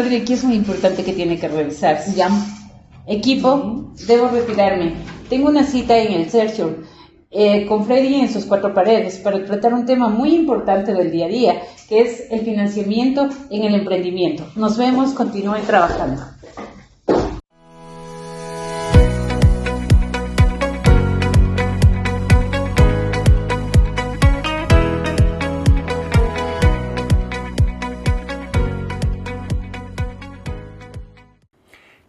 Rodri, aquí es muy importante que tiene que revisarse. Ya. Equipo, debo retirarme. Tengo una cita en el Sergio con Freddy en sus cuatro paredes para tratar un tema muy importante del día a día, que es el financiamiento en el emprendimiento. Nos vemos, continúen trabajando.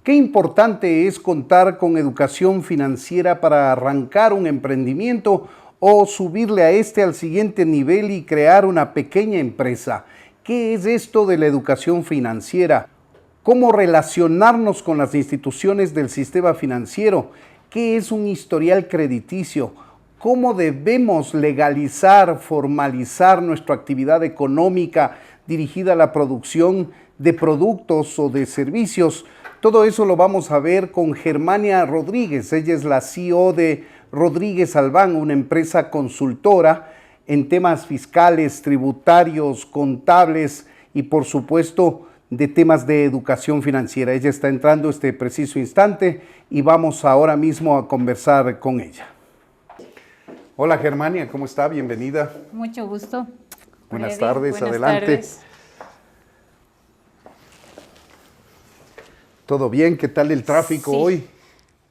Qué importante es contar con educación financiera para arrancar un emprendimiento o subirle a este al siguiente nivel y crear una pequeña empresa. ¿Qué es esto de la educación financiera? ¿Cómo relacionarnos con las instituciones del sistema financiero? ¿Qué es un historial crediticio? ¿Cómo debemos legalizar, formalizar nuestra actividad económica dirigida a la producción de productos o de servicios? Todo eso lo vamos a ver con Germania Rodríguez. Ella es la CEO de Rodríguez Albán, una empresa consultora en temas fiscales, tributarios, contables y por supuesto de temas de educación financiera. Ella está entrando este preciso instante y vamos ahora mismo a conversar con ella. Hola Germania, ¿cómo está? Bienvenida. Mucho gusto. Buenas tardes, adelante. ¿Todo bien? ¿Qué tal el tráfico hoy?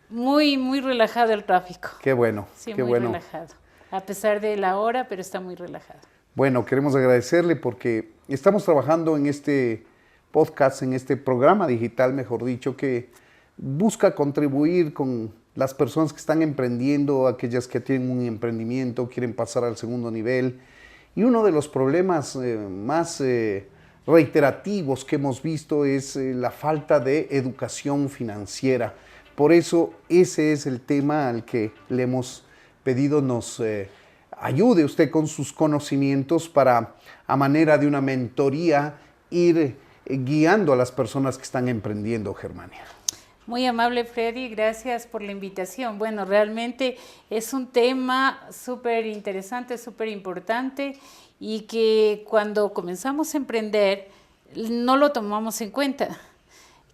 Muy relajado el tráfico. Qué bueno, sí, qué muy bueno. relajado. A pesar de la hora, pero está muy relajado. Bueno, queremos agradecerle porque estamos trabajando en este podcast, en este programa digital, mejor dicho, que busca contribuir con las personas que están emprendiendo, aquellas que tienen un emprendimiento, quieren pasar al segundo nivel. Y uno de los problemas más reiterativos que hemos visto es la falta de educación financiera. Por eso ese es el tema al que le hemos pedido nos ayude usted con sus conocimientos para, a manera de una mentoría, ir guiando a las personas que están emprendiendo, Germania. Muy amable, Freddy, gracias por la invitación. Bueno, realmente es un tema súper interesante, súper importante y que cuando comenzamos a emprender no lo tomamos en cuenta.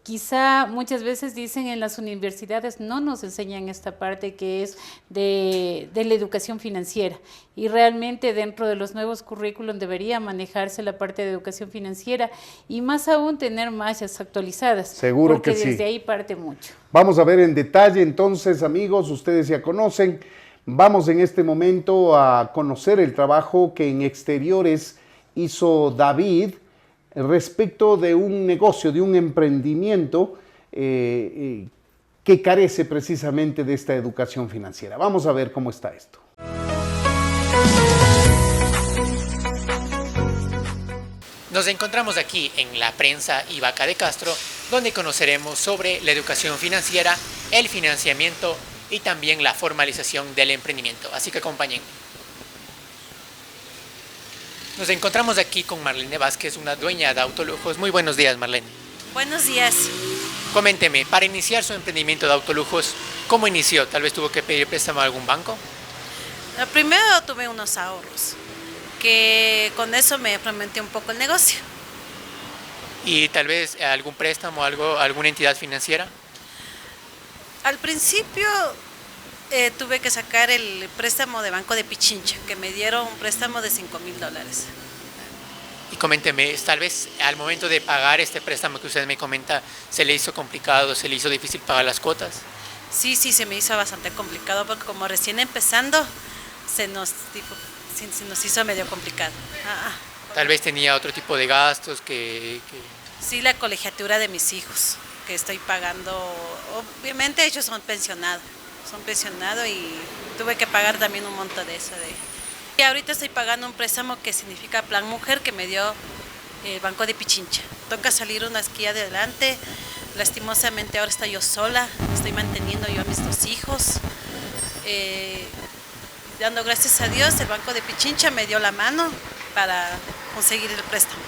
Quizá muchas veces dicen en las universidades no nos enseñan esta parte que es de la educación financiera y realmente dentro de los nuevos currículum debería manejarse la parte de educación financiera y más aún tener mallas actualizadas. Seguro que sí. Porque desde ahí parte mucho. Vamos a ver en detalle entonces, amigos, ustedes ya conocen. Vamos en este momento a conocer el trabajo que en exteriores hizo David respecto de un negocio, de un emprendimiento que carece precisamente de esta educación financiera. Vamos a ver cómo está esto. Nos encontramos aquí en la prensa y Vaca de Castro, donde conoceremos sobre la educación financiera, el financiamiento y también la formalización del emprendimiento. Así que acompañen. Nos encontramos aquí con Marlene Vázquez, una dueña de Autolujos. Muy buenos días, Marlene. Buenos días. Coménteme, para iniciar su emprendimiento de autolujos, ¿cómo inició? ¿Tal vez tuvo que pedir préstamo a algún banco? Primero tuve unos ahorros, que con eso me fomenté un poco el negocio. ¿Y tal vez algún préstamo, alguna entidad financiera? Al principio tuve que sacar el préstamo de Banco de Pichincha, que me dieron un préstamo de $5,000. Y coménteme, tal vez al momento de pagar este préstamo que usted me comenta, ¿se le hizo complicado, se le hizo difícil pagar las cuotas? Sí, se me hizo bastante complicado porque como recién empezando, se nos hizo medio complicado. Tal vez tenía otro tipo de gastos que... Sí, la colegiatura de mis hijos, que estoy pagando. Obviamente ellos son pensionados y tuve que pagar también un monto de eso. Y ahorita estoy pagando un préstamo que significa Plan Mujer que me dio el Banco de Pichincha. Toca salir una esquina adelante. Lastimosamente ahora estoy yo sola, estoy manteniendo yo a mis 2 hijos. Dando gracias a Dios, el Banco de Pichincha me dio la mano para conseguir el préstamo.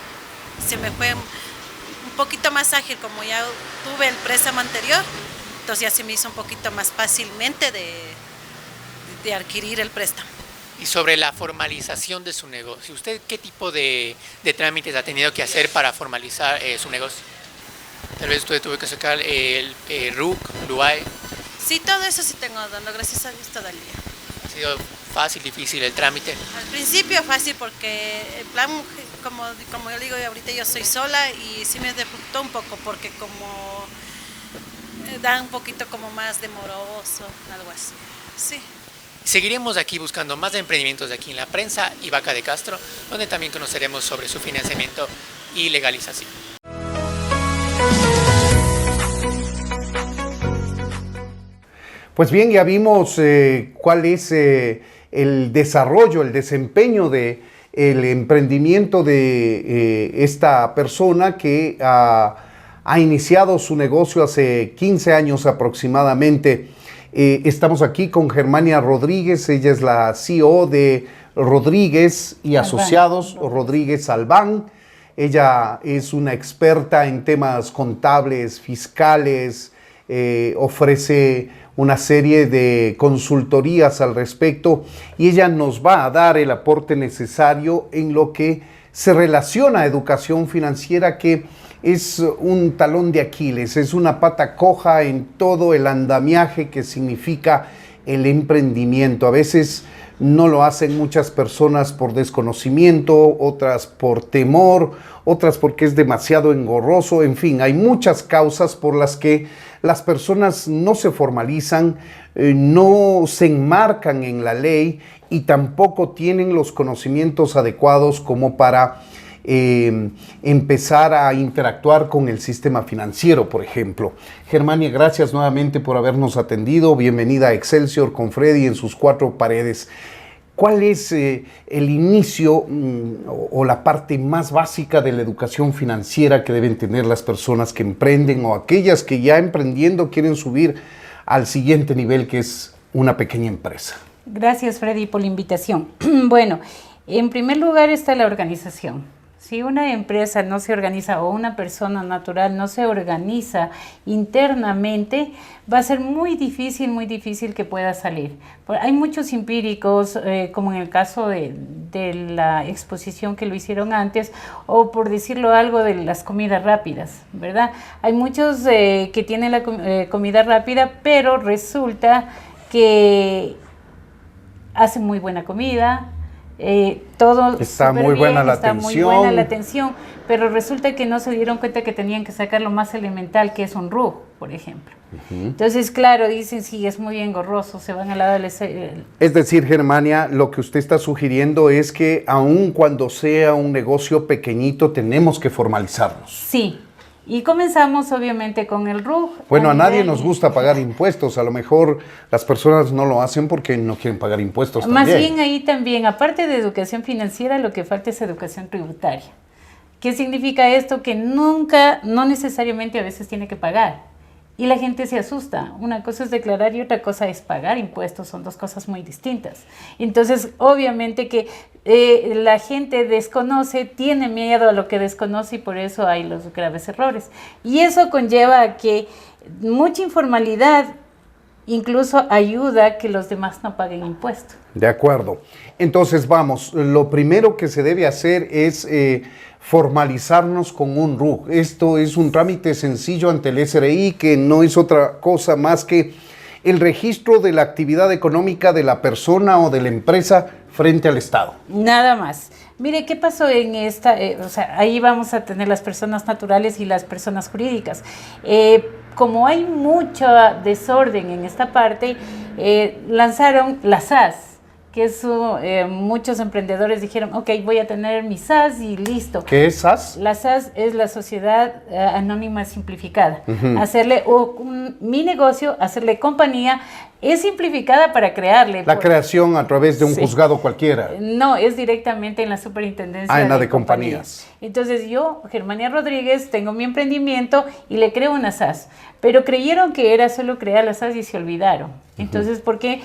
Se me fue un poquito más ágil, como ya tuve el préstamo anterior, entonces ya se me hizo un poquito más fácilmente de adquirir el préstamo. Y sobre la formalización de su negocio, ¿usted qué tipo de trámites ha tenido que hacer para formalizar su negocio? Tal vez usted tuvo que sacar el RUC, LUAE. Sí, todo eso sí tengo dando, gracias a Dios todo el día. ¿Ha sido fácil, difícil el trámite? Al principio fácil porque el plan, como yo digo, ahorita yo soy sola y sí me dificultó un poco porque como da un poquito como más demoroso, algo así. Sí. Seguiremos aquí buscando más emprendimientos aquí en La Prensa y Vaca de Castro, donde también conoceremos sobre su financiamiento y legalización. Pues bien, ya vimos cuál es el desarrollo, el desempeño de el emprendimiento de esta persona que ha iniciado su negocio hace 15 años aproximadamente. Estamos aquí con Germania Rodríguez, ella es la CEO de Rodríguez y Asociados, Rodríguez Albán. Ella es una experta en temas contables, fiscales, ofrece una serie de consultorías al respecto y ella nos va a dar el aporte necesario en lo que se relaciona a educación financiera, que es un talón de Aquiles, es una pata coja en todo el andamiaje que significa el emprendimiento. A veces no lo hacen muchas personas por desconocimiento, otras por temor, otras porque es demasiado engorroso. En fin, hay muchas causas por las que las personas no se formalizan, no se enmarcan en la ley y tampoco tienen los conocimientos adecuados como para empezar a interactuar con el sistema financiero, por ejemplo. Germania, gracias nuevamente por habernos atendido. Bienvenida a Excelsior con Freddy en sus cuatro paredes. ¿Cuál es el inicio o la parte más básica de la educación financiera que deben tener las personas que emprenden o aquellas que ya emprendiendo quieren subir al siguiente nivel, que es una pequeña empresa? Gracias, Freddy, por la invitación. Bueno, en primer lugar está la organización. Si una empresa no se organiza o una persona natural no se organiza internamente, va a ser muy difícil que pueda salir. Hay muchos empíricos, como en el caso de la exposición que lo hicieron antes, o por decirlo algo de las comidas rápidas, ¿verdad? Hay muchos que tienen la comida rápida, pero resulta que hacen muy buena comida, todo está muy buena la atención. Muy buena la atención, pero resulta que no se dieron cuenta que tenían que sacar lo más elemental, que es un RUG, por ejemplo. Entonces, claro, dicen, sí, es muy engorroso, se van al lado del... Es decir, Germania, lo que usted está sugiriendo es que aun cuando sea un negocio pequeñito, tenemos que formalizarnos. Sí. Y comenzamos obviamente con el RUG. Bueno, a nadie nos gusta pagar impuestos. A lo mejor las personas no lo hacen porque no quieren pagar impuestos también. Más bien ahí también, aparte de educación financiera, lo que falta es educación tributaria. ¿Qué significa esto? Que nunca, no necesariamente a veces tiene que pagar. Y la gente se asusta. Una cosa es declarar y otra cosa es pagar impuestos. Son dos cosas muy distintas. Entonces, obviamente que la gente desconoce, tiene miedo a lo que desconoce y por eso hay los graves errores. Y eso conlleva a que mucha informalidad incluso ayuda a que los demás no paguen impuestos. De acuerdo. Entonces, vamos, lo primero que se debe hacer es formalizarnos con un RUG. Esto es un trámite sencillo ante el SRI, que no es otra cosa más que el registro de la actividad económica de la persona o de la empresa frente al Estado. Nada más. Mire, ¿qué pasó en esta? O sea, ahí vamos a tener las personas naturales y las personas jurídicas. Como hay mucho desorden en esta parte, lanzaron la SAS, que muchos emprendedores dijeron, ok, voy a tener mi SAS y listo. ¿Qué es SAS? La SAS es la Sociedad Anónima Simplificada. Hacerle mi negocio, hacerle compañía, es simplificada para crearle. La creación a través de un juzgado cualquiera. No, es directamente en la superintendencia en la de compañías. Entonces yo, Germania Rodríguez, tengo mi emprendimiento y le creo una SAS. Pero creyeron que era solo crear la SAS y se olvidaron. Entonces, porque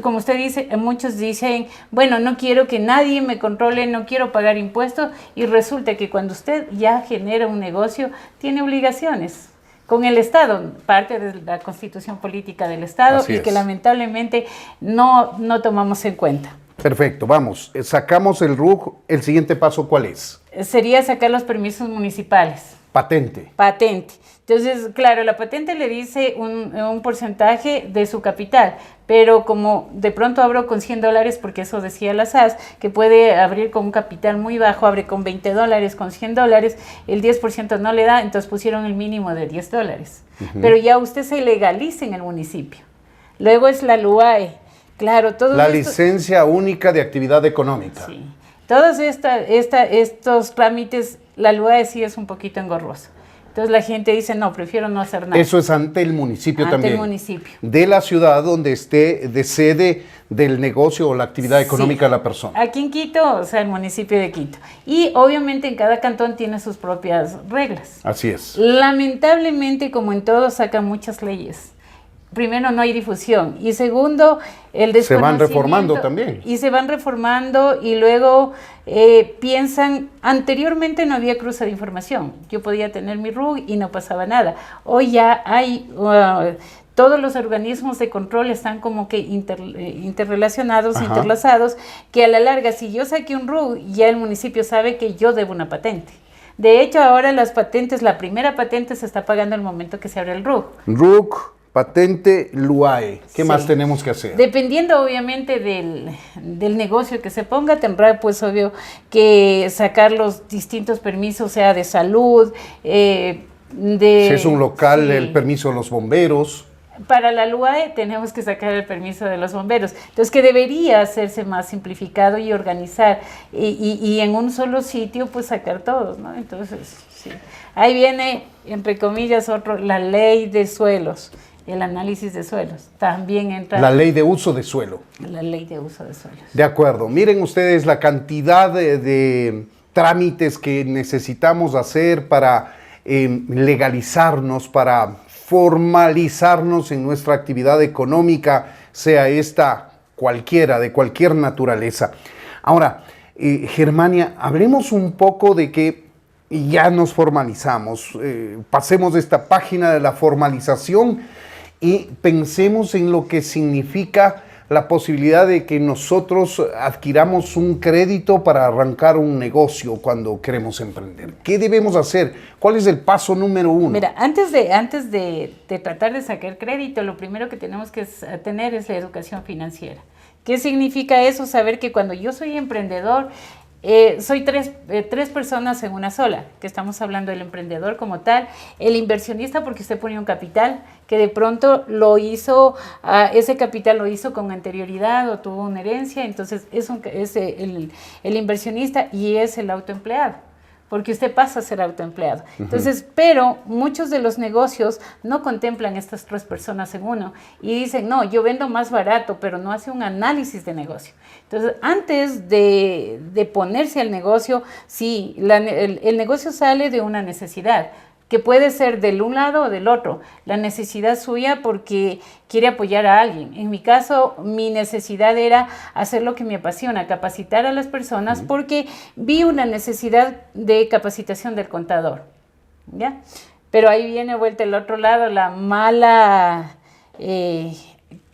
como usted dice, muchos dicen, bueno, no quiero que nadie me controle, no quiero pagar impuestos, y resulta que cuando usted ya genera un negocio, tiene obligaciones con el Estado, parte de la Constitución Política del Estado. Así y que lamentablemente no tomamos en cuenta. Perfecto, vamos, sacamos el RUG, el siguiente paso, ¿cuál es? Sería sacar los permisos municipales. Patente. Patente. Entonces, claro, la patente le dice un porcentaje de su capital, pero como de pronto abro con $100, porque eso decía la SAS, que puede abrir con un capital muy bajo, abre con $20, con $100, el 10% no le da, entonces pusieron el mínimo de $10. Pero ya usted se legaliza en el municipio. Luego es la LUAE. Claro, La licencia única de actividad económica. Sí. Todos estos trámites, la LUAE sí es un poquito engorrosa. Entonces la gente dice, no, prefiero no hacer nada. Eso es ante el municipio también. Ante el municipio. De la ciudad donde esté de sede del negocio o la actividad económica de la persona. Aquí en Quito, o sea, el municipio de Quito. Y obviamente en cada cantón tiene sus propias reglas. Así es. Lamentablemente, como en todo, sacan muchas leyes. Primero, no hay difusión. Y segundo, el desconocimiento. Se van reformando también. Y se van reformando y luego piensan, anteriormente no había cruce de información. Yo podía tener mi RUC y no pasaba nada. Hoy ya hay, todos los organismos de control están como que interrelacionados, interlazados, que a la larga, si yo saqué un RUC, ya el municipio sabe que yo debo una patente. De hecho, ahora las patentes, la primera patente se está pagando al momento que se abre el RUC. RUC, patente, LUAE. ¿Qué más tenemos que hacer? Dependiendo obviamente del negocio que se ponga, tendrá pues obvio que sacar los distintos permisos, sea de salud, si es un local, el permiso de los bomberos. Para la LUAE tenemos que sacar el permiso de los bomberos. Entonces, que debería hacerse más simplificado y organizar. Y en un solo sitio, pues sacar todos, ¿no? Entonces, sí. Ahí viene, entre comillas, la ley de suelos. El análisis de suelos. También entra... La ley de uso de suelo. La ley de uso de suelos. De acuerdo. Miren ustedes la cantidad de trámites que necesitamos hacer para legalizarnos, para formalizarnos en nuestra actividad económica, sea esta cualquiera, de cualquier naturaleza. Ahora, Germania, hablemos un poco de que ya nos formalizamos. Pasemos de esta página de la formalización y pensemos en lo que significa la posibilidad de que nosotros adquiramos un crédito para arrancar un negocio cuando queremos emprender. ¿Qué debemos hacer? ¿Cuál es el paso número 1? Mira, antes de tratar de sacar crédito, lo primero que tenemos que tener es la educación financiera. ¿Qué significa eso? Saber que cuando yo soy emprendedor, soy tres personas en una sola, que estamos hablando del emprendedor como tal, el inversionista porque usted pone un capital que de pronto lo hizo, ese capital lo hizo con anterioridad o tuvo una herencia, entonces es el inversionista y es el autoempleado. Porque usted pasa a ser autoempleado. Entonces, pero muchos de los negocios no contemplan estas tres personas en uno y dicen, no, yo vendo más barato, pero no hace un análisis de negocio. Entonces, antes de ponerse al negocio, sí, el negocio sale de una necesidad, que puede ser del un lado o del otro, la necesidad suya porque quiere apoyar a alguien. En mi caso, mi necesidad era hacer lo que me apasiona, capacitar a las personas porque vi una necesidad de capacitación del contador, ¿ya? Pero ahí viene vuelta el otro lado, la mala, que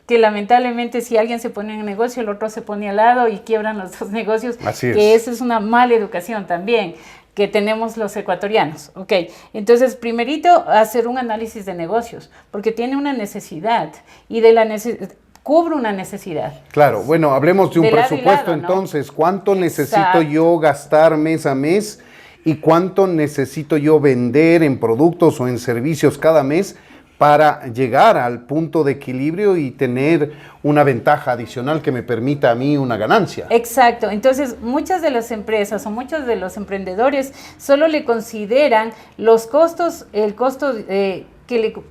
lamentablemente si alguien se pone en el negocio, el otro se pone al lado y quiebran los dos negocios, que esa es una mala educación también que tenemos los ecuatorianos, ¿ok? Entonces, primerito, hacer un análisis de negocios, porque tiene una necesidad, y de la cubre una necesidad. Claro, bueno, hablemos de un presupuesto lado, entonces, ¿no? ¿Cuánto necesito yo gastar mes a mes y cuánto necesito yo vender en productos o en servicios cada mes para llegar al punto de equilibrio y tener una ventaja adicional que me permita a mí una ganancia? Exacto. Entonces, muchas de las empresas o muchos de los emprendedores solo le consideran los costos, el costo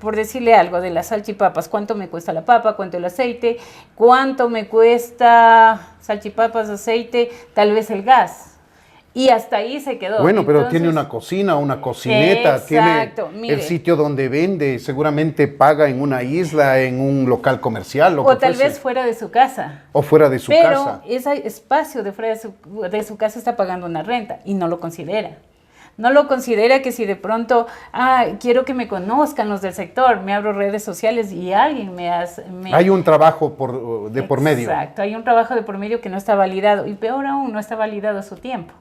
por decirle algo, de las salchipapas, cuánto me cuesta la papa, cuánto el aceite, cuánto me cuesta salchipapas, aceite, tal vez el gas. Y hasta ahí se quedó. Bueno, pero entonces, tiene una cocina, una cocineta, exacto, tiene el sitio donde vende, seguramente paga en una isla, en un local comercial. O tal vez fuera de su casa. O fuera de su casa. Pero ese espacio de fuera de su casa está pagando una renta y no lo considera. No lo considera que si de pronto, quiero que me conozcan los del sector, me abro redes sociales y alguien me hace... Hay un trabajo de por medio. Exacto, hay un trabajo de por medio que no está validado y peor aún, no está validado su tiempo.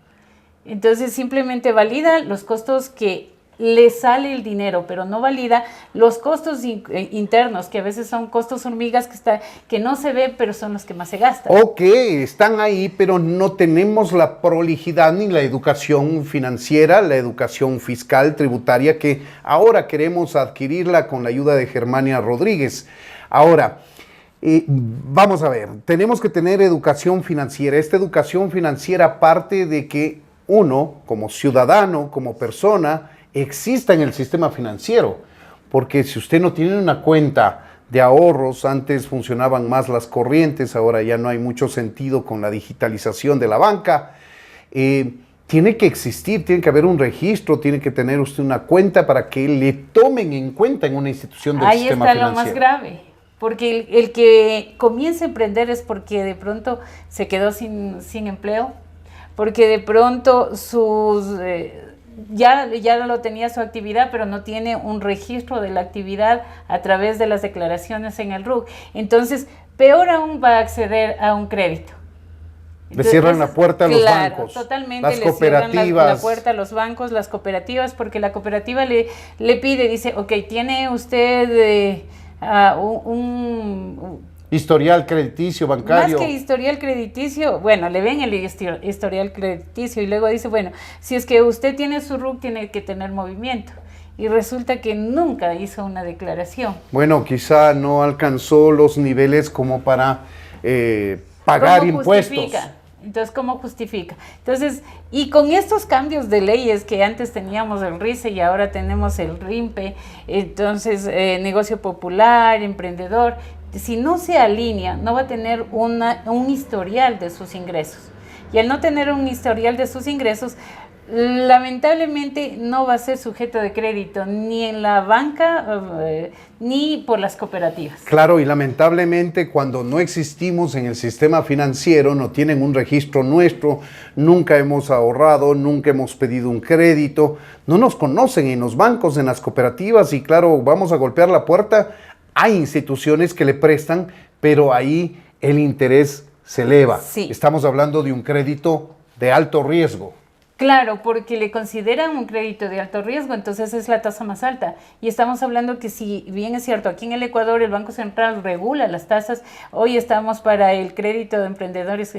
Entonces simplemente valida los costos que le sale el dinero, pero no valida los costos internos, que a veces son costos hormigas que no se ve, pero son los que más se gastan. Ok, están ahí, pero no tenemos la prolijidad ni la educación financiera, la educación fiscal, tributaria, que ahora queremos adquirirla con la ayuda de Germania Rodríguez. Ahora, vamos a ver, tenemos que tener educación financiera. Esta educación financiera parte de que uno, como ciudadano, como persona, exista en el sistema financiero. Porque si usted no tiene una cuenta de ahorros, antes funcionaban más las corrientes, ahora ya no hay mucho sentido con la digitalización de la banca, tiene que existir, tiene que haber un registro, tiene que tener usted una cuenta para que le tomen en cuenta en una institución del sistema financiero. Ahí está lo más grave. Porque el que comienza a emprender es porque de pronto se quedó sin empleo, porque de pronto ya lo tenía su actividad, pero no tiene un registro de la actividad a través de las declaraciones en el RUC. Entonces, peor aún va a acceder a un crédito. Le cierran la puerta a los bancos, totalmente, las le cooperativas. Cierran la puerta a los bancos, las cooperativas, porque la cooperativa le pide, dice, ok, tiene usted un historial crediticio, bancario. Más que historial crediticio, bueno, le ven el historial crediticio y luego dice, bueno, si es que usted tiene su RUC, tiene que tener movimiento. Y resulta que nunca hizo una declaración. Bueno, quizá no alcanzó los niveles como para pagar impuestos. Justifica? Entonces, ¿cómo justifica? Entonces, y con estos cambios de leyes que antes teníamos el RICE y ahora tenemos el RIMPE, entonces, negocio popular, emprendedor, si no se alinea, no va a tener un historial de sus ingresos. Y al no tener un historial de sus ingresos, lamentablemente no va a ser sujeto de crédito ni en la banca ni por las cooperativas. Claro, y lamentablemente cuando no existimos en el sistema financiero, no tienen un registro nuestro, nunca hemos ahorrado, nunca hemos pedido un crédito, no nos conocen en los bancos, en las cooperativas y claro, vamos a golpear la puerta. Hay instituciones que le prestan, pero ahí el interés se eleva. Sí. Estamos hablando de un crédito de alto riesgo. Claro, porque le consideran un crédito de alto riesgo, entonces es la tasa más alta. Y estamos hablando que si bien es cierto, aquí en el Ecuador el Banco Central regula las tasas, hoy estamos para el crédito de emprendedores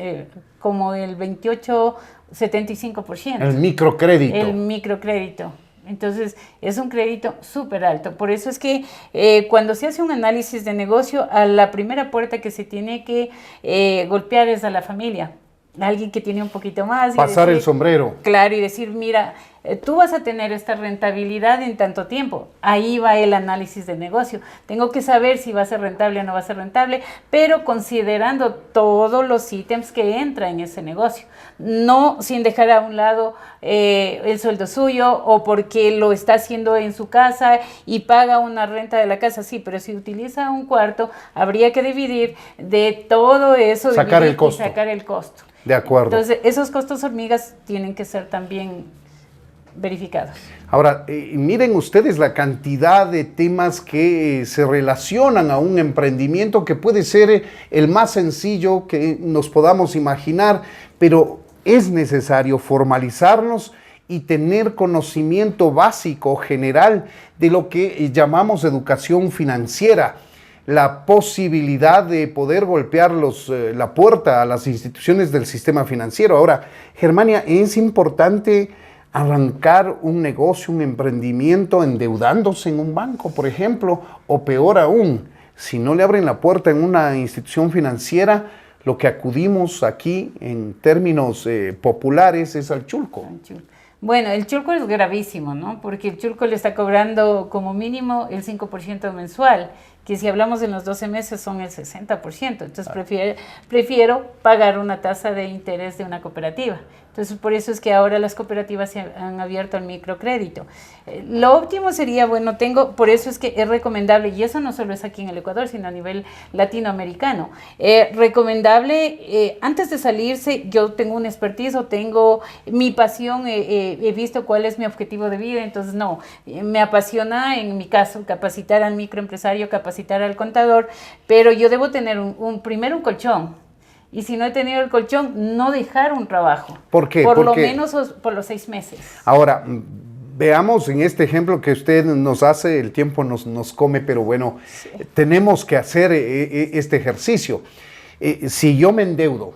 como el 28-75%. El microcrédito. El microcrédito. Entonces, es un crédito súper alto. Por eso es que cuando se hace un análisis de negocio, a la primera puerta que se tiene que golpear es a la familia. Alguien que tiene un poquito más. Pasar el sombrero. Claro, y decir, mira, tú vas a tener esta rentabilidad en tanto tiempo. Ahí va el análisis de negocio. Tengo que saber si va a ser rentable o no va a ser rentable, pero considerando todos los ítems que entran en ese negocio. No sin dejar a un lado el sueldo suyo o porque lo está haciendo en su casa y paga una renta de la casa. Sí, pero si utiliza un cuarto, habría que dividir de todo eso. Sacar el costo. Y sacar el costo. De acuerdo. Entonces, esos costos hormigas tienen que ser también verificados. Ahora, miren ustedes la cantidad de temas que se relacionan a un emprendimiento que puede ser el más sencillo que nos podamos imaginar, pero es necesario formalizarnos y tener conocimiento básico, general, de lo que llamamos educación financiera. La posibilidad de poder golpear la puerta a las instituciones del sistema financiero. Ahora, Germania, es importante arrancar un negocio, un emprendimiento endeudándose en un banco, por ejemplo, o peor aún, si no le abren la puerta en una institución financiera, lo que acudimos aquí en términos populares es al chulco. Bueno, el chulco es gravísimo, ¿no? Porque el chulco le está cobrando como mínimo el 5% mensual, que si hablamos de los 12 meses son el 60%. Entonces prefiero pagar una tasa de interés de una cooperativa. Entonces por eso es que ahora las cooperativas se han abierto al microcrédito. Lo óptimo sería, bueno, por eso es que es recomendable, y eso no solo es aquí en el Ecuador, sino a nivel latinoamericano, recomendable, antes de salirse, yo tengo un expertise o tengo mi pasión, he visto cuál es mi objetivo de vida, entonces no, me apasiona en mi caso capacitar al microempresario, capacitar al contador, pero yo debo tener primero un colchón. Y si no he tenido el colchón, no dejar un trabajo. ¿Por qué? Por lo menos por los 6 meses. Ahora, veamos en este ejemplo que usted nos hace, el tiempo nos come, pero bueno, sí, tenemos que hacer este ejercicio. Si yo me endeudo,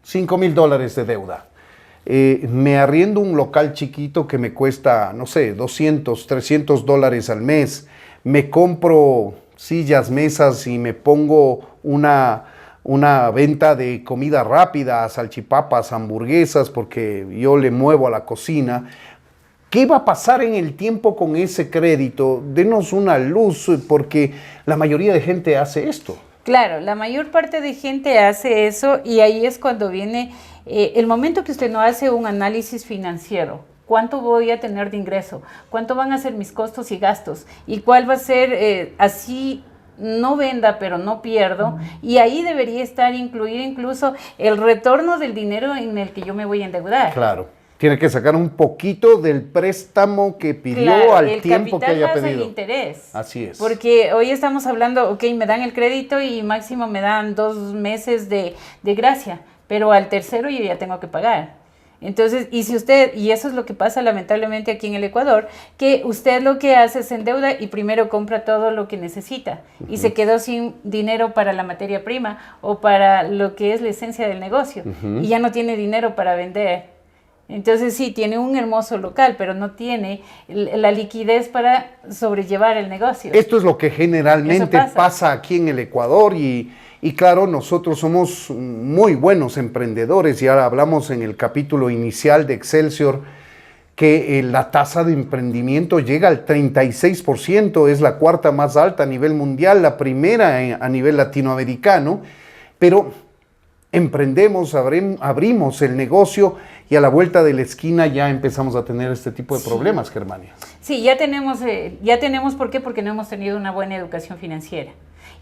$5,000 de deuda, me arriendo un local chiquito que me cuesta, no sé, $200, $300 al mes, me compro sillas, mesas y me pongo una venta de comida rápida, salchipapas, hamburguesas, porque yo le muevo a la cocina. ¿Qué va a pasar en el tiempo con ese crédito? Denos una luz, porque la mayoría de gente hace esto. Claro, la mayor parte de gente hace eso y ahí es cuando viene el momento que usted no hace un análisis financiero. ¿Cuánto voy a tener de ingreso? ¿Cuánto van a ser mis costos y gastos? ¿Y cuál va a ser así? No venda, pero no pierdo, y ahí debería estar incluido incluso el retorno del dinero en el que yo me voy a endeudar. Claro, tiene que sacar un poquito del préstamo que pidió, claro, al tiempo que haya pedido. El interés. Así es. Porque hoy estamos hablando, ok, me dan el crédito y máximo me dan 2 meses de gracia, pero al tercero yo ya tengo que pagar. Entonces, y eso es lo que pasa lamentablemente aquí en el Ecuador, que usted lo que hace es endeuda y primero compra todo lo que necesita y se quedó sin dinero para la materia prima o para lo que es la esencia del negocio y ya no tiene dinero para vender. Entonces sí, tiene un hermoso local, pero no tiene la liquidez para sobrellevar el negocio. Esto es lo que generalmente pasa aquí en el Ecuador y claro, nosotros somos muy buenos emprendedores. Ya hablamos en el capítulo inicial de Excelsior que la tasa de emprendimiento llega al 36%, es la cuarta más alta a nivel mundial, la primera a nivel latinoamericano, pero emprendemos, abrimos el negocio y a la vuelta de la esquina ya empezamos a tener este tipo de problemas, Germania. Sí, ya tenemos, ¿por qué? Porque no hemos tenido una buena educación financiera.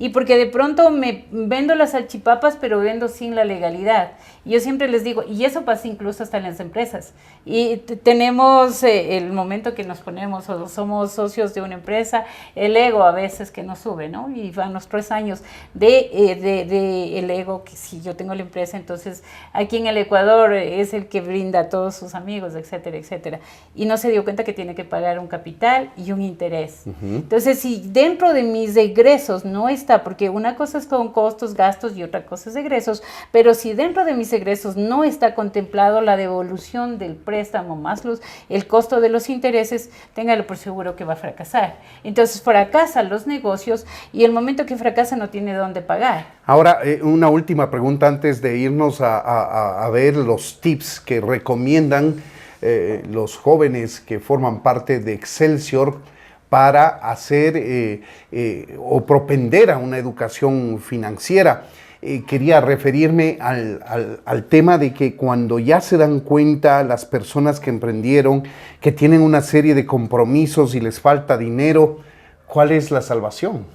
Y porque de pronto me vendo las salchipapas, pero vendo sin la legalidad. Y yo siempre les digo, y eso pasa incluso hasta en las empresas. Y tenemos el momento que nos ponemos o somos socios de una empresa, el ego a veces que nos sube, ¿no? Y van los 3 años de el ego, que si yo tengo la empresa, entonces aquí en el Ecuador es el que brinda a todos sus amigos, etcétera, etcétera. Y no se dio cuenta que tiene que pagar un capital y un interés. Entonces, si dentro de mis egresos no está, porque una cosa es con costos, gastos y otra cosa es egresos, pero si dentro de mis egresos no está contemplado la devolución del préstamo más el costo de los intereses, téngalo por seguro que va a fracasar. Entonces fracasan los negocios y el momento que fracasa no tiene dónde pagar. Ahora, una última pregunta antes de irnos a ver los tips que recomiendan los jóvenes que forman parte de Excelsior para hacer o propender a una educación financiera. Quería referirme al tema de que cuando ya se dan cuenta las personas que emprendieron, que tienen una serie de compromisos y les falta dinero, ¿cuál es la salvación?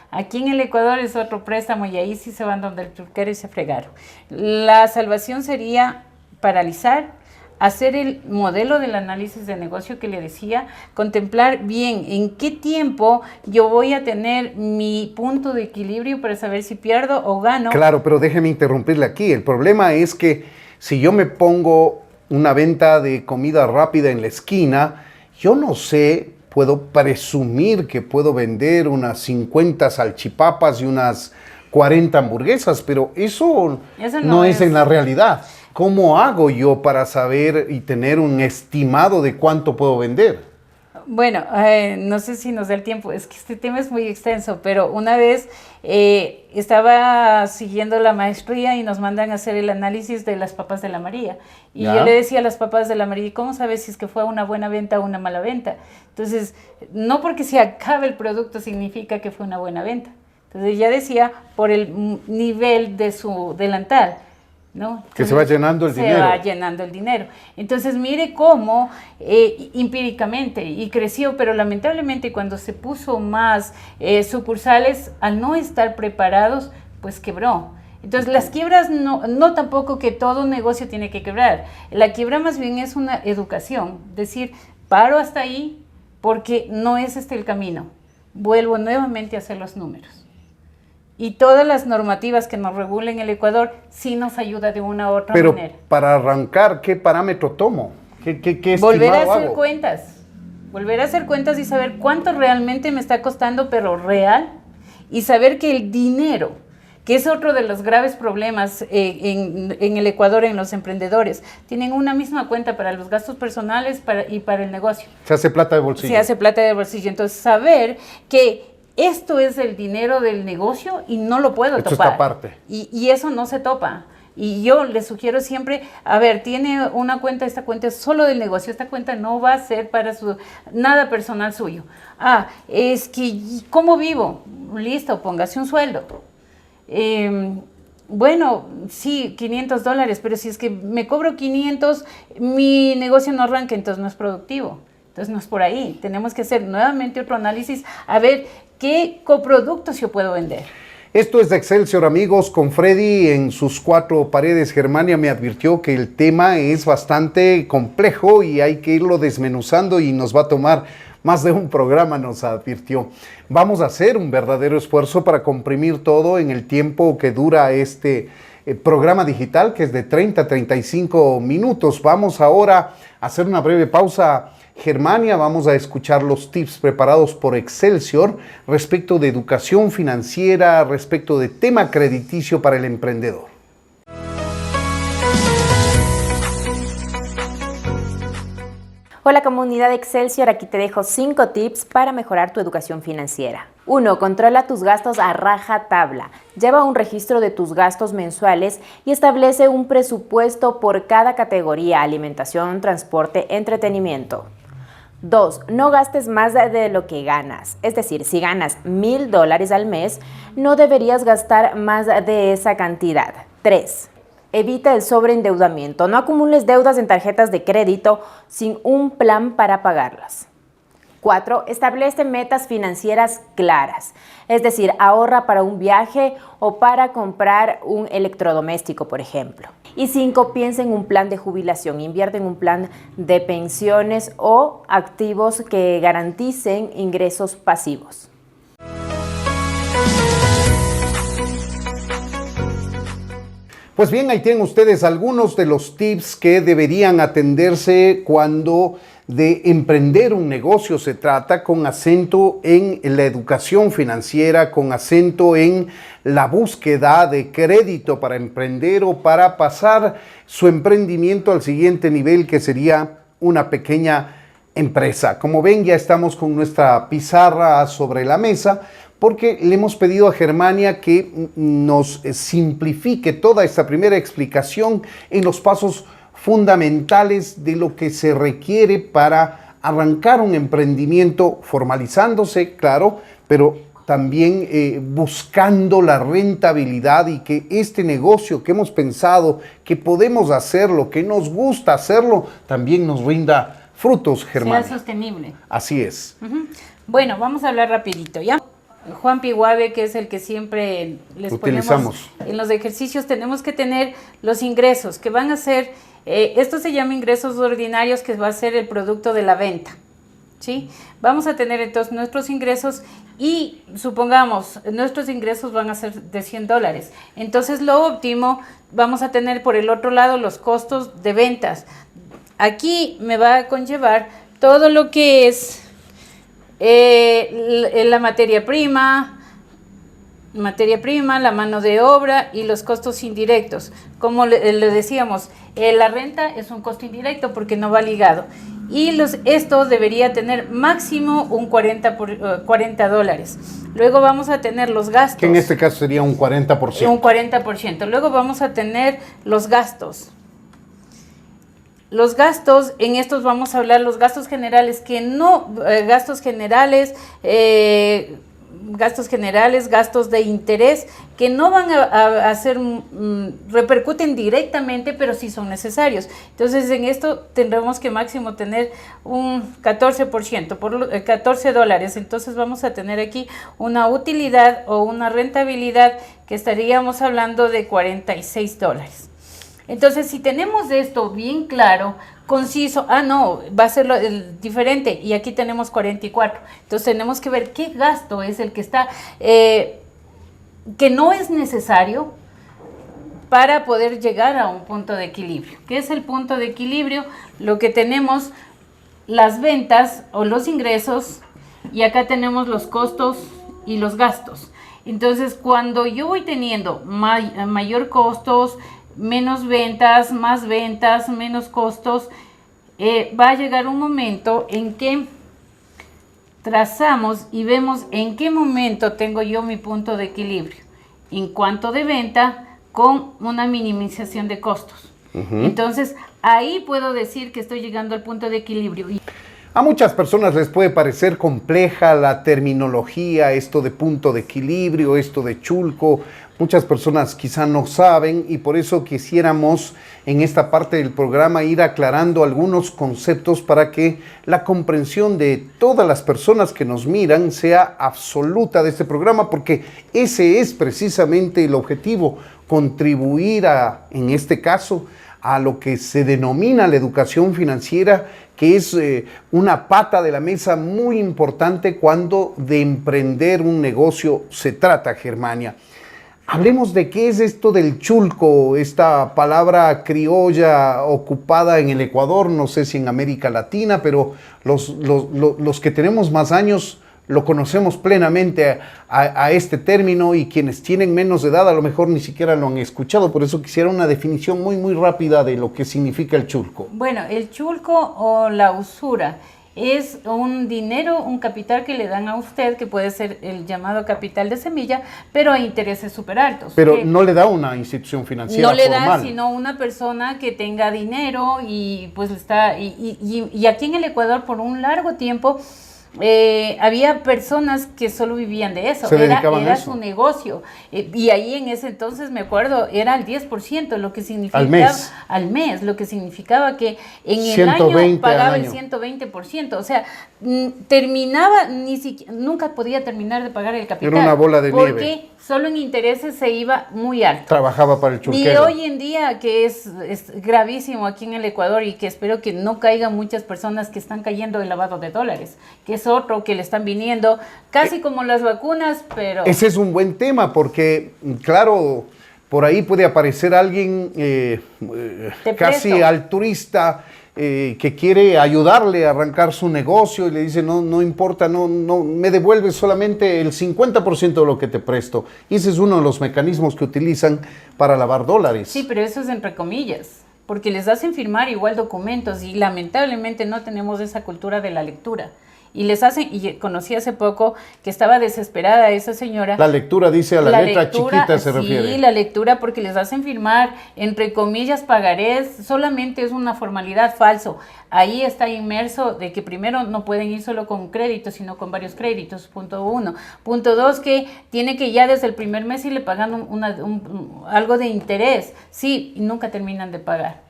Aquí en el Ecuador es otro préstamo y ahí sí se van donde el turquero y se fregaron. La salvación sería paralizar, hacer el modelo del análisis de negocio que le decía, contemplar bien en qué tiempo yo voy a tener mi punto de equilibrio para saber si pierdo o gano. Claro, pero déjeme interrumpirle aquí. El problema es que si yo me pongo una venta de comida rápida en la esquina, yo no sé, puedo presumir que puedo vender unas 50 salchipapas y unas 40 hamburguesas, pero eso no es en la realidad. ¿Cómo hago yo para saber y tener un estimado de cuánto puedo vender? Bueno, no sé si nos da el tiempo, es que este tema es muy extenso, pero una vez estaba siguiendo la maestría y nos mandan a hacer el análisis de las papas de la María. Y yo le decía a las papas de la María, ¿cómo sabes si es que fue una buena venta o una mala venta? Entonces, no porque se acabe el producto significa que fue una buena venta. Entonces, ya decía, por el nivel de su delantal, ¿no? Entonces, que se va llenando el dinero. Se va llenando el dinero. Entonces, mire cómo empíricamente y creció, pero lamentablemente cuando se puso más sucursales, al no estar preparados, pues quebró. Entonces, las quiebras no tampoco que todo negocio tiene que quebrar. La quiebra más bien es una educación, decir, paro hasta ahí porque no es este el camino. Vuelvo nuevamente a hacer los números. Y todas las normativas que nos regulen el Ecuador sí nos ayuda de una u otra manera. Pero para arrancar, ¿qué parámetro tomo? ¿Qué volver a estimado hacer hago? cuentas. Volver a hacer cuentas y saber cuánto realmente me está costando, pero real. Y saber que el dinero, que es otro de los graves problemas en el Ecuador, en los emprendedores, tienen una misma cuenta para los gastos personales y para el negocio. Se hace plata de bolsillo. Se hace plata de bolsillo. Entonces, saber que esto es el dinero del negocio y no lo puedo Esto topar. está aparte. Y eso no se topa. Y yo les sugiero siempre, a ver, tiene una cuenta, esta cuenta es solo del negocio, esta cuenta no va a ser para nada personal suyo. Es que, ¿cómo vivo? Listo, póngase un sueldo. Bueno, sí, $500, pero si es que me cobro 500, mi negocio no arranca, entonces no es productivo. Entonces no es por ahí. Tenemos que hacer nuevamente otro análisis, a ver qué coproductos yo puedo vender. Esto es de Excelsior, amigos, con Freddy en sus 4 paredes. Germania me advirtió que el tema es bastante complejo y hay que irlo desmenuzando y nos va a tomar más de un programa, nos advirtió. Vamos a hacer un verdadero esfuerzo para comprimir todo en el tiempo que dura este programa digital, que es de 30 a 35 minutos. Vamos ahora a hacer una breve pausa. Germania, vamos a escuchar los tips preparados por Excelsior respecto de educación financiera, respecto de tema crediticio para el emprendedor. Hola comunidad de Excelsior, aquí te dejo 5 tips para mejorar tu educación financiera. 1. Controla tus gastos a raja tabla. Lleva un registro de tus gastos mensuales y establece un presupuesto por cada categoría: alimentación, transporte, entretenimiento. 2. No gastes más de lo que ganas. Es decir, si ganas $1,000 al mes, no deberías gastar más de esa cantidad. 3. Evita el sobreendeudamiento. No acumules deudas en tarjetas de crédito sin un plan para pagarlas. 4. Establece metas financieras claras. Es decir, ahorra para un viaje o para comprar un electrodoméstico, por ejemplo. Y 5. Piensa en un plan de jubilación. Invierte en un plan de pensiones o activos que garanticen ingresos pasivos. Pues bien, ahí tienen ustedes algunos de los tips que deberían atenderse cuando de emprender un negocio se trata, con acento en la educación financiera, con acento en la búsqueda de crédito para emprender o para pasar su emprendimiento al siguiente nivel, que sería una pequeña empresa. Como ven, ya estamos con nuestra pizarra sobre la mesa, porque le hemos pedido a Germania que nos simplifique toda esta primera explicación en los pasos fundamentales de lo que se requiere para arrancar un emprendimiento, formalizándose, claro, pero también buscando la rentabilidad y que este negocio que hemos pensado que podemos hacerlo, que nos gusta hacerlo, también nos rinda frutos, Germania. Sea sostenible. Así es. Bueno, vamos a hablar rapidito, ¿ya? Juan Piguave, que es el que siempre les utilizamos ponemos en los ejercicios, tenemos que tener los ingresos, que van a ser, esto se llama ingresos ordinarios, que va a ser el producto de la venta, ¿sí? Vamos a tener entonces nuestros ingresos y supongamos, nuestros ingresos van a ser de $100. Entonces lo óptimo, vamos a tener por el otro lado los costos de ventas. Aquí me va a conllevar todo lo que es la materia prima, la mano de obra y los costos indirectos. Como le decíamos, la renta es un costo indirecto porque no va ligado. Y esto debería tener máximo un $40. Luego vamos a tener los gastos. Que en este caso sería un 40%. Un 40%. Luego vamos a tener los gastos. Los gastos, en estos vamos a hablar los gastos generales, gastos generales, gastos de interés, que no van a repercuten directamente, pero sí son necesarios. Entonces, en esto tendremos que máximo tener un 14%, por $14. Entonces, vamos a tener aquí una utilidad o una rentabilidad que estaríamos hablando de $46. Entonces, si tenemos esto bien claro, conciso, no, va a ser diferente, y aquí tenemos 44. Entonces, tenemos que ver qué gasto es el que está, que no es necesario, para poder llegar a un punto de equilibrio. ¿Qué es el punto de equilibrio? Lo que tenemos, las ventas o los ingresos, y acá tenemos los costos y los gastos. Entonces, cuando yo voy teniendo mayor costos, menos ventas, más ventas, menos costos, va a llegar un momento en que trazamos y vemos en qué momento tengo yo mi punto de equilibrio en cuanto de venta con una minimización de costos. Entonces, ahí puedo decir que estoy llegando al punto de equilibrio. A muchas personas les puede parecer compleja la terminología, esto de punto de equilibrio, esto de chulco. Muchas personas quizá no saben y por eso quisiéramos en esta parte del programa ir aclarando algunos conceptos para que la comprensión de todas las personas que nos miran sea absoluta de este programa, porque ese es precisamente el objetivo, contribuir en este caso, a lo que se denomina la educación financiera, que es una pata de la mesa muy importante cuando de emprender un negocio se trata, Germania. Hablemos de qué es esto del chulco, esta palabra criolla ocupada en el Ecuador, no sé si en América Latina, pero los que tenemos más años lo conocemos plenamente a este término, y quienes tienen menos edad a lo mejor ni siquiera lo han escuchado. Por eso quisiera una definición muy rápida de lo que significa el chulco. Bueno, el chulco o la usura es un dinero, un capital que le dan a usted, que puede ser el llamado capital de semilla, pero a intereses súper altos. Pero no le da una institución financiera no le formal. Da, sino una persona que tenga dinero y pues está... Y aquí en el Ecuador por un largo tiempo había personas que solo vivían de eso, era su negocio, y ahí en ese entonces me acuerdo era el 10%, lo que significaba al mes, lo que significaba que en el año pagaba el 120%, o sea, terminaba, nunca podía terminar de pagar el capital. Era una bola de nieve. Porque solo en intereses se iba muy alto. Trabajaba para el chulquero. Y hoy en día, que es gravísimo aquí en el Ecuador, y que espero que no caigan muchas personas que están cayendo en lavado de dólares, que es otro que le están viniendo, casi como las vacunas, pero... Ese es un buen tema, porque, claro, por ahí puede aparecer alguien casi altruista, que quiere ayudarle a arrancar su negocio y le dice, no importa, no, me devuelves solamente el 50% de lo que te presto. Y ese es uno de los mecanismos que utilizan para lavar dólares. Sí, pero eso es entre comillas, porque les hacen firmar igual documentos y lamentablemente no tenemos esa cultura de la lectura. Y les hacen, y conocí hace poco que estaba desesperada esa señora. La lectura dice a la letra chiquita se refiere. Sí, la lectura, porque les hacen firmar, entre comillas, pagarés, solamente es una formalidad, falso. Ahí está inmerso de que primero no pueden ir solo con créditos, sino con varios créditos, punto 1. Punto 2, que tiene que ya desde el primer mes irle pagando algo de interés. Sí, y nunca terminan de pagar.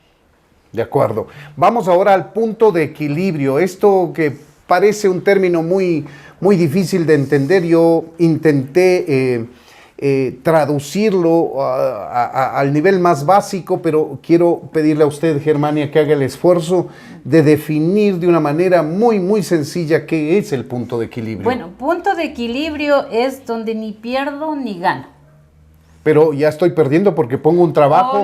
De acuerdo. Vamos ahora al punto de equilibrio. Esto que parece un término muy difícil de entender. Yo intenté traducirlo al nivel más básico, pero quiero pedirle a usted, Germania, que haga el esfuerzo de definir de una manera muy sencilla qué es el punto de equilibrio. Bueno, punto de equilibrio es donde ni pierdo ni gano. Pero ya estoy perdiendo porque pongo un trabajo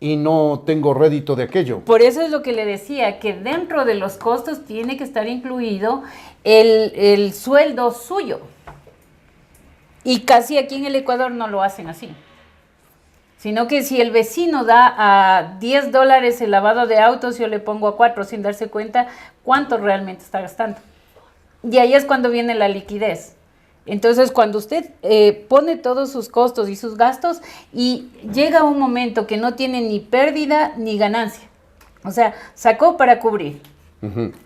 y no tengo rédito de aquello. Por eso es lo que le decía, que dentro de los costos tiene que estar incluido el sueldo suyo. Y casi aquí en el Ecuador no lo hacen así. Sino que si el vecino da a $10 el lavado de autos, yo le pongo a 4 sin darse cuenta cuánto realmente está gastando. Y ahí es cuando viene la liquidez. Entonces, cuando usted pone todos sus costos y sus gastos y llega un momento que no tiene ni pérdida ni ganancia, o sea, sacó para cubrir.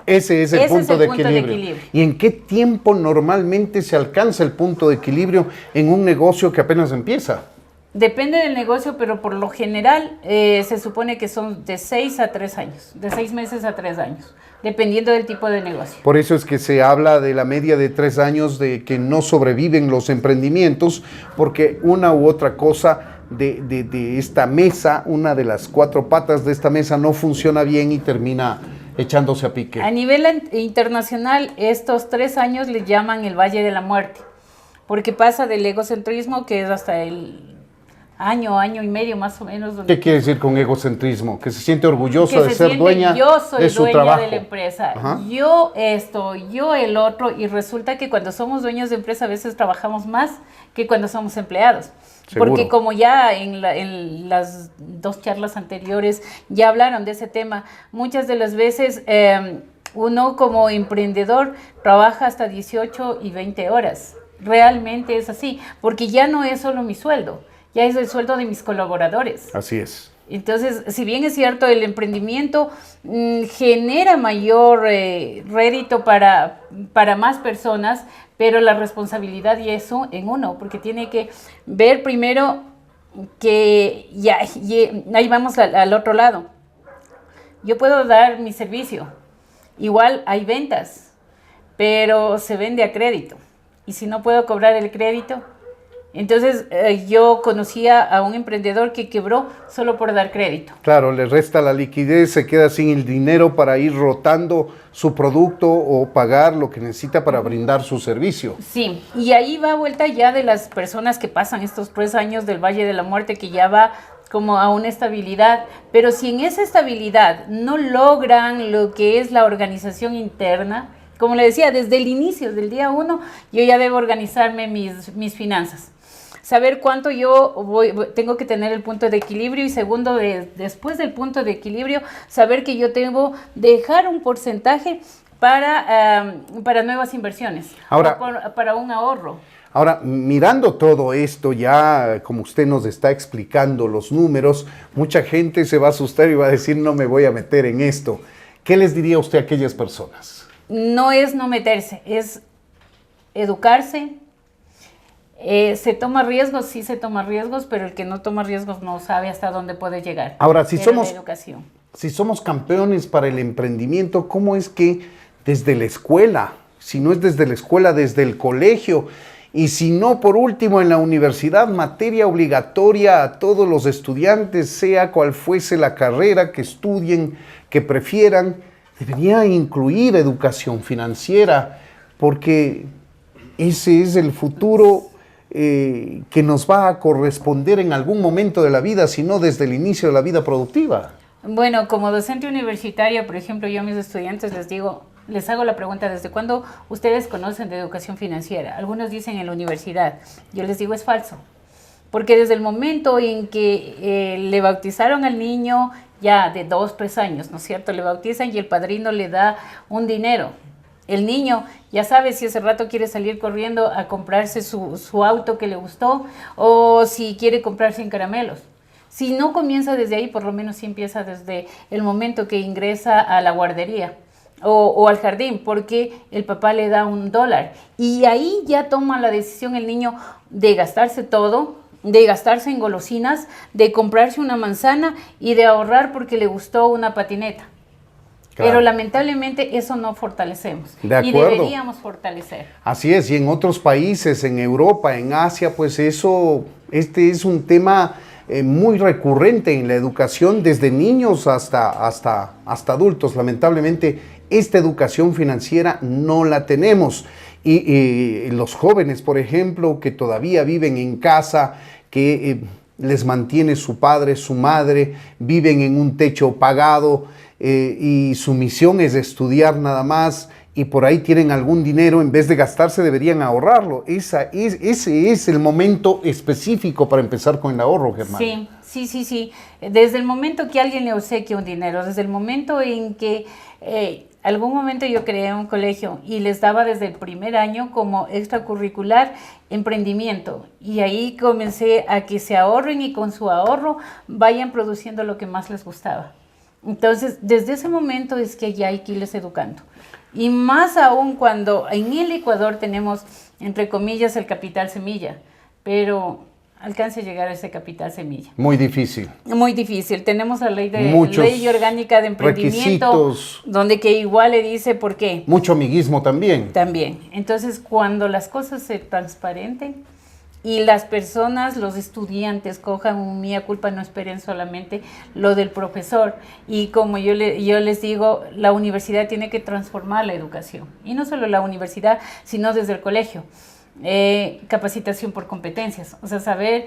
Ese es el punto de equilibrio. ¿Y en qué tiempo normalmente se alcanza el punto de equilibrio en un negocio que apenas empieza? Depende del negocio, pero por lo general se supone que son de 6 a 3 años, de 6 meses a 3 años, dependiendo del tipo de negocio. Por eso es que se habla de la media de 3 años de que no sobreviven los emprendimientos, porque una u otra cosa de esta mesa, una de las 4 patas de esta mesa no funciona bien y termina echándose a pique. A nivel internacional, estos 3 años le llaman el Valle de la Muerte, porque pasa del egocentrismo, que es hasta año y medio más o menos. ¿Qué quiere decir con egocentrismo? Que se siente orgulloso de ser dueña yo soy de su dueña trabajo. de la empresa, Ajá. yo esto, yo el otro, y resulta que cuando somos dueños de empresa a veces trabajamos más que cuando somos empleados. Seguro. Porque como ya en las 2 charlas anteriores ya hablaron de ese tema, muchas de las veces uno como emprendedor trabaja hasta 18 y 20 horas. Realmente es así, porque ya no es solo mi sueldo, ya es el sueldo de mis colaboradores. Así es. Entonces, si bien es cierto, el emprendimiento genera mayor rédito para más personas, pero la responsabilidad ya es en uno, porque tiene que ver primero que ahí vamos al otro lado. Yo puedo dar mi servicio, igual hay ventas, pero se vende a crédito. Y si no puedo cobrar el crédito, entonces yo conocía a un emprendedor que quebró solo por dar crédito. Claro, le resta la liquidez, se queda sin el dinero para ir rotando su producto o pagar lo que necesita para brindar su servicio. Sí, y ahí va vuelta ya de las personas que pasan estos 3 años del Valle de la Muerte, que ya va como a una estabilidad, pero si en esa estabilidad no logran lo que es la organización interna, como le decía, desde el inicio, del día 1, yo ya debo organizarme mis finanzas. Saber cuánto tengo que tener el punto de equilibrio, y segundo, después del punto de equilibrio, saber que yo tengo dejar un porcentaje para nuevas inversiones, Ahora, para un ahorro. Ahora, mirando todo esto, ya como usted nos está explicando los números, mucha gente se va a asustar y va a decir, no me voy a meter en esto. ¿Qué les diría usted a aquellas personas? No es no meterse, es educarse. ¿Se toma riesgos? Sí se toma riesgos, pero el que no toma riesgos no sabe hasta dónde puede llegar. Ahora, si somos educación. Si somos campeones para el emprendimiento, ¿cómo es que desde la escuela, si no es desde la escuela, desde el colegio, y si no, por último, en la universidad, materia obligatoria a todos los estudiantes, sea cual fuese la carrera que estudien, que prefieran, debería incluir educación financiera, porque ese es el futuro que nos va a corresponder en algún momento de la vida, si no desde el inicio de la vida productiva? Bueno, como docente universitaria, por ejemplo, yo a mis estudiantes les hago la pregunta, ¿desde cuándo ustedes conocen de educación financiera? Algunos dicen en la universidad. Yo les digo, es falso. Porque desde el momento en que le bautizaron al niño, ya de 2, 3 años, ¿no es cierto? Le bautizan y el padrino le da un dinero. El niño ya sabe si ese rato quiere salir corriendo a comprarse su auto que le gustó, o si quiere comprarse en caramelos. Si no comienza desde ahí, por lo menos sí empieza desde el momento que ingresa a la guardería o al jardín, porque el papá le da $1. Y ahí ya toma la decisión el niño de gastarse todo, de gastarse en golosinas, de comprarse una manzana y de ahorrar porque le gustó una patineta. Claro. Pero lamentablemente eso no fortalecemos. De acuerdo. Y deberíamos fortalecer. Así es, y en otros países, en Europa, en Asia, pues este es un tema muy recurrente en la educación, desde niños hasta adultos. Lamentablemente, esta educación financiera no la tenemos. Y los jóvenes, por ejemplo, que todavía viven en casa, que les mantiene su padre, su madre, viven en un techo pagado, y su misión es estudiar nada más, y por ahí tienen algún dinero, en vez de gastarse deberían ahorrarlo. Ese es el momento específico para empezar con el ahorro, Germán. Sí. Desde el momento que alguien le obsequia un dinero, desde el momento en que algún momento yo creé un colegio y les daba desde el primer año como extracurricular emprendimiento, y ahí comencé a que se ahorren y con su ahorro vayan produciendo lo que más les gustaba. Entonces, desde ese momento es que ya hay que irles educando. Y más aún cuando en el Ecuador tenemos, entre comillas, el capital semilla, pero alcance a llegar a ese capital semilla. Muy difícil. Muy difícil. Tenemos la ley orgánica de emprendimiento, requisitos, donde que igual le dice por qué. Mucho amiguismo también. También. Entonces, cuando las cosas se transparenten y las personas, los estudiantes, cojan un mea culpa, no esperen solamente lo del profesor. Y como yo les digo, la universidad tiene que transformar la educación. Y no solo la universidad, sino desde el colegio. Capacitación por competencias. O sea, saber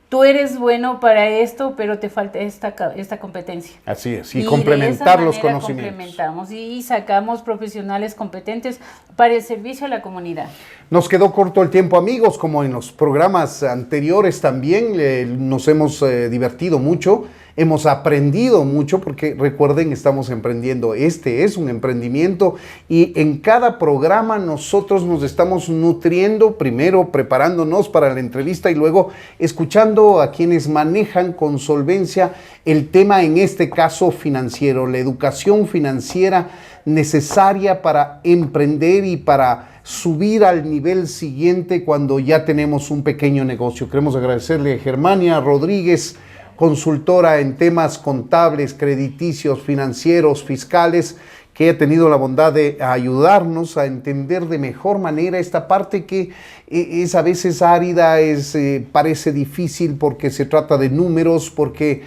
tú eres bueno para esto, pero te falta esta competencia. Así es, y de complementar esa los manera conocimientos. complementamos y sacamos profesionales competentes para el servicio a la comunidad. Nos quedó corto el tiempo, amigos, como en los programas anteriores también. Nos hemos divertido mucho, hemos aprendido mucho, porque recuerden, estamos emprendiendo. Este es un emprendimiento y en cada programa nosotros nos estamos nutriendo, primero preparándonos para la entrevista y luego escuchando a quienes manejan con solvencia el tema, en este caso financiero, la educación financiera necesaria para emprender y para subir al nivel siguiente cuando ya tenemos un pequeño negocio. Queremos agradecerle a Germania Rodríguez, consultora en temas contables, crediticios, financieros, fiscales, que ha tenido la bondad de ayudarnos a entender de mejor manera esta parte que es a veces árida, parece difícil porque se trata de números, porque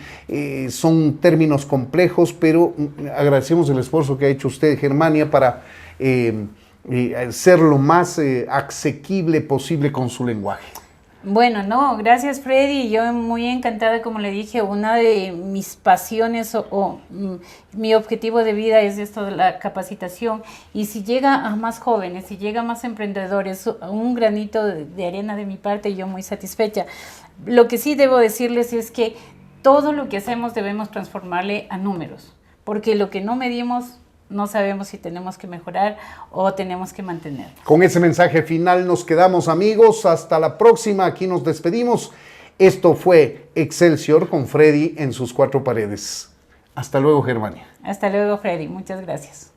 son términos complejos, pero agradecemos el esfuerzo que ha hecho usted, Germania, para ser lo más asequible posible con su lenguaje. Bueno, no, gracias Freddy, yo muy encantada, como le dije, una de mis pasiones mi objetivo de vida es esto de la capacitación, y si llega a más jóvenes, si llega a más emprendedores, un granito de arena de mi parte, yo muy satisfecha. Lo que sí debo decirles es que todo lo que hacemos debemos transformarle a números, porque lo que no medimos no sabemos si tenemos que mejorar o tenemos que mantener. Con ese mensaje final nos quedamos, amigos. Hasta la próxima. Aquí nos despedimos. Esto fue Excelsior con Freddy en sus cuatro paredes. Hasta luego, Germania. Hasta luego, Freddy. Muchas gracias.